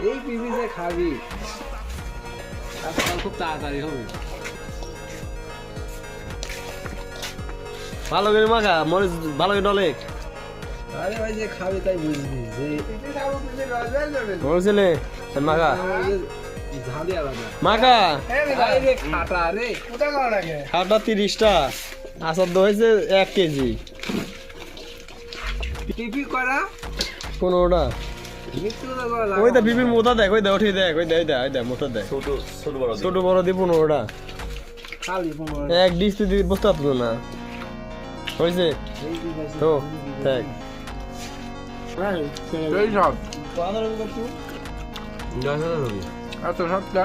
এই পিপি যে খাবি আজকাল খুব তাড়াতাড়ি হবে। ভালো করে মাখা মরিচ ভালো করে ডলে। আরে ভাই যে খাবি তাই বুঝবি যে বলছিলে মাখা ঝালি আলাদা মাখা আরে খাটা রে খাটা 30টা আচার দো হয়েছে 1 কেজি পিপি করা 15টা। মৃত্যু করা ওই দা বিপির মোটা দেখ ওই দা উঠে দেখ ওই দা মোটা দেখ ছোট বড় দি 15টা খালি 15 এক ডিশ তুই বসতে পারতো না হয়েছে তো দেখ এই সব 15 করছো এত সবটা